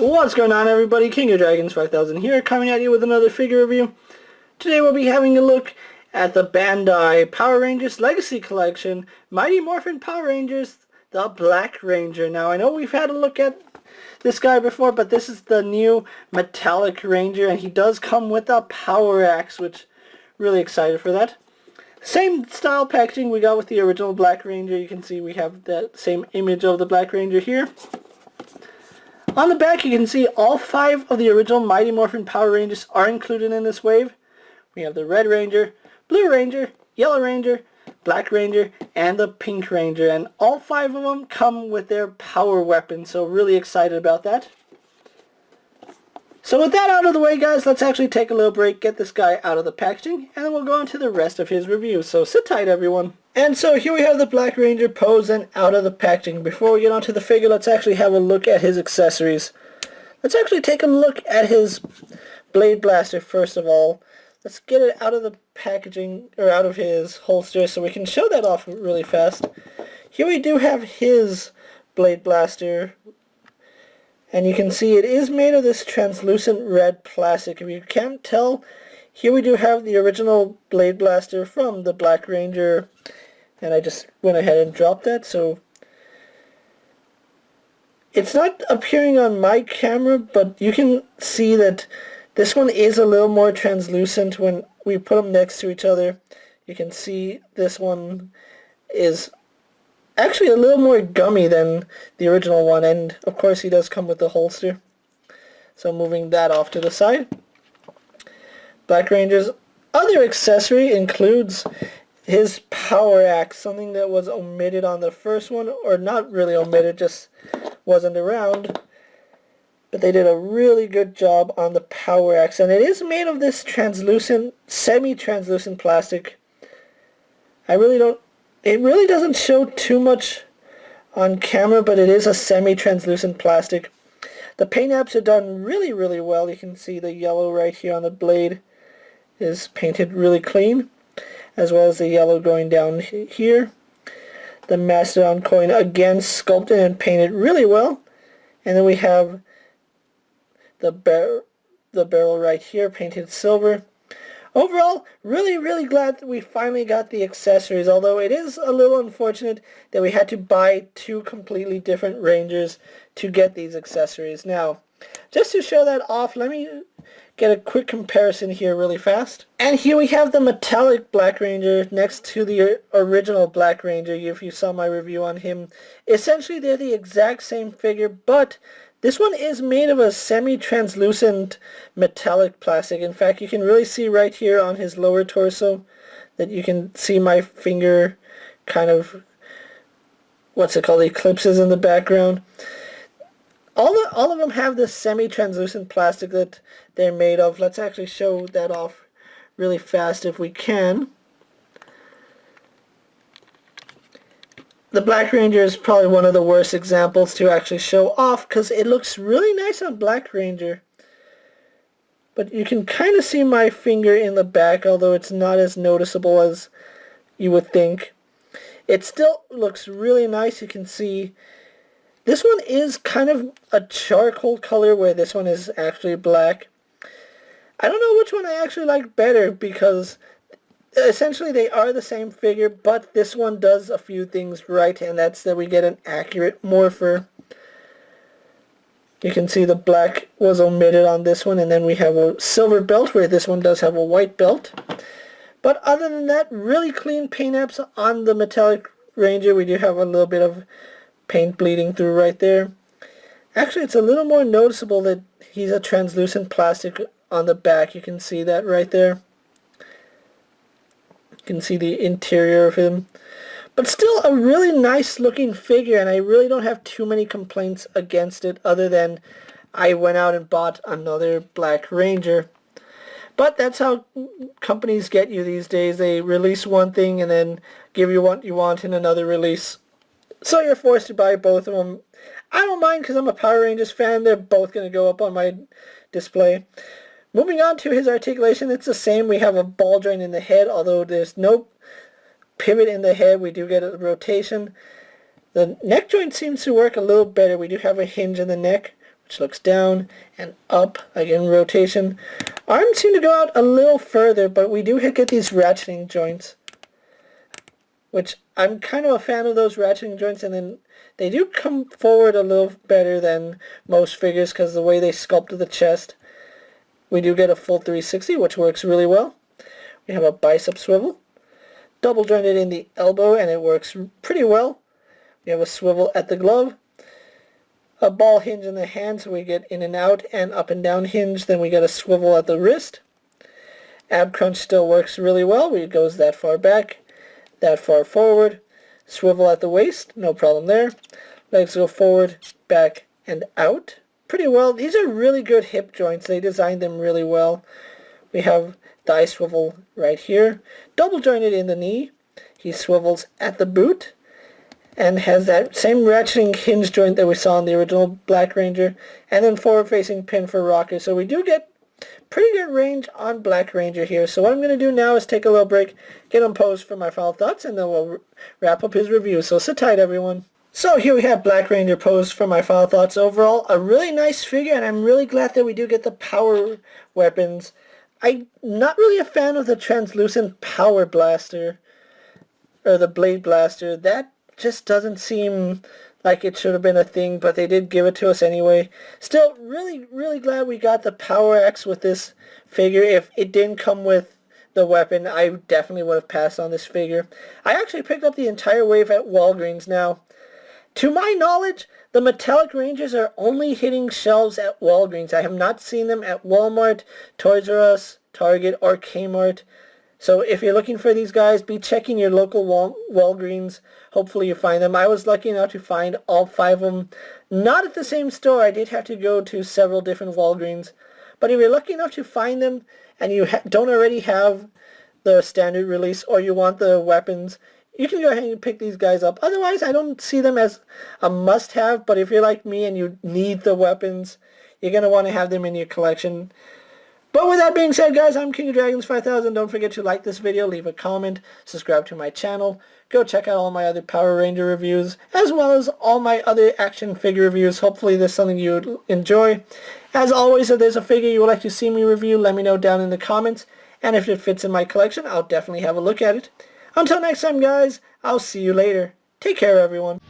What's going on, everybody? KingofDragons 5000 here, coming at you with another figure review. Today we'll be having a look at the Bandai Power Rangers Legacy Collection, Mighty Morphin Power Rangers, the Black Ranger. Now, I know we've had a look at this guy before, but this is the new Metallic Ranger, and he does come with a power axe, which really excited for that. Same style packaging we got with the original Black Ranger. You can see we have that same image of the Black Ranger here. On the back, you can see all 5 of the original Mighty Morphin Power Rangers are included in this wave. We have the Red Ranger, Blue Ranger, Yellow Ranger, Black Ranger, and the Pink Ranger. And all 5 of them come with their power weapon, so really excited about that. So with that out of the way, guys, let's actually take a little break, get this guy out of the packaging, and then we'll go into the rest of his review. So sit tight, everyone. And so here we have the Black Ranger posed and out of the packaging. Before we get onto the figure, let's actually have a look at his accessories. Let's actually take a look at his Blade Blaster first of all. Let's get it out of the packaging, or out of his holster, so we can show that off really fast. Here we do have his Blade Blaster, and you can see it is made of this translucent red plastic. If you can't tell, here we do have the original Blade Blaster from the Black Ranger, and I just went ahead and dropped that, so it's not appearing on my camera, but you can see that this one is a little more translucent when we put them next to each other. You can see this one is actually a little more gummy than the original one, and of course he does come with the holster. So moving that off to the side. Black Ranger's other accessory includes his power axe, something that was omitted on the first one, or not really omitted, just wasn't around. But they did a really good job on the power axe, and it is made of this translucent, semi-translucent plastic. It really doesn't show too much on camera, but it is a semi-translucent plastic. The paint apps are done really, really well. You can see the yellow right here on the blade is painted really clean, as well as the yellow going down here. The Mastodon coin, again, sculpted and painted really well. And then we have the barrel right here, painted silver. Overall, really, really glad that we finally got the accessories, although it is a little unfortunate that we had to buy 2 completely different Rangers to get these accessories. Now, just to show that off, let me get a quick comparison here really fast. And here we have the metallic Black Ranger next to the original Black Ranger. If you saw my review on him, essentially they're the exact same figure, but this one is made of a semi-translucent metallic plastic. In fact, you can really see right here on his lower torso that you can see my finger kind of, eclipses in the background. All of them have this semi-translucent plastic that they're made of. Let's actually show that off really fast if we can. The Black Ranger is probably one of the worst examples to actually show off because it looks really nice on Black Ranger. But you can kind of see my finger in the back, although it's not as noticeable as you would think. It still looks really nice. You can see this one is kind of a charcoal color, where this one is actually black. I don't know which one I actually like better, because essentially they are the same figure, but this one does a few things right, and that's that we get an accurate morpher. You can see the black was omitted on this one, and then we have a silver belt, where this one does have a white belt. But other than that, really clean paint apps on the Metallic Ranger. We do have a little bit of paint bleeding through right there. Actually, it's a little more noticeable that he's a translucent plastic on the back. You can see that right there. You can see the interior of him. But still a really nice looking figure, and I really don't have too many complaints against it, other than I went out and bought another Black Ranger. But that's how companies get you these days. They release one thing and then give you what you want in another release. So you're forced to buy both of them. I don't mind because I'm a Power Rangers fan. They're both going to go up on my display. Moving on to his articulation, it's the same. We have a ball joint in the head, although there's no pivot in the head. We do get a rotation. The neck joint seems to work a little better. We do have a hinge in the neck, which looks down and up, again rotation. Arms seem to go out a little further, but we do get these ratcheting joints, which I'm kind of a fan of those ratcheting joints, and then they do come forward a little better than most figures because the way they sculpted the chest. We do get a full 360, which works really well. We have a bicep swivel, double jointed in the elbow, and it works pretty well. We have a swivel at the glove, a ball hinge in the hand, so we get in and out and up and down hinge. Then we get a swivel at the wrist. Ab crunch still works really well. It goes that far back, that far forward. Swivel at the waist, no problem there. Legs go forward, back, and out. Pretty well. These are really good hip joints. They designed them really well. We have thigh swivel right here. Double jointed in the knee. He swivels at the boot and has that same ratcheting hinge joint that we saw in the original Black Ranger, and then forward facing pin for rocker. So we do get pretty good range on Black Ranger here. So what I'm going to do now is take a little break, get him posed for my final thoughts, and then we'll wrap up his review. So sit tight, everyone. So here we have Black Ranger posed for my final thoughts. Overall, a really nice figure, and I'm really glad that we do get the power weapons. I'm not really a fan of the translucent power blaster, or the blade blaster. That just doesn't seem like it should have been a thing, but they did give it to us anyway. Still, really glad we got the power axe with this figure. If it didn't come with the weapon, I definitely would have passed on this figure. I actually picked up the entire wave at Walgreens now. To my knowledge, the metallic Rangers are only hitting shelves at Walgreens. I have not seen them at Walmart, Toys R Us, Target, or Kmart. So if you're looking for these guys, be checking your local Walgreens. Hopefully you find them. I was lucky enough to find all 5 of them. Not at the same store. I did have to go to several different Walgreens. But if you're lucky enough to find them and you don't already have the standard release or you want the weapons, you can go ahead and pick these guys up. Otherwise, I don't see them as a must-have. But if you're like me and you need the weapons, you're going to want to have them in your collection. But with that being said, guys, I'm KingofDragons 5000. Don't forget to like this video, leave a comment, subscribe to my channel. Go check out all my other Power Ranger reviews, as well as all my other action figure reviews. Hopefully there's something you enjoy. As always, if there's a figure you would like to see me review, let me know down in the comments. And if it fits in my collection, I'll definitely have a look at it. Until next time, guys, I'll see you later. Take care, everyone.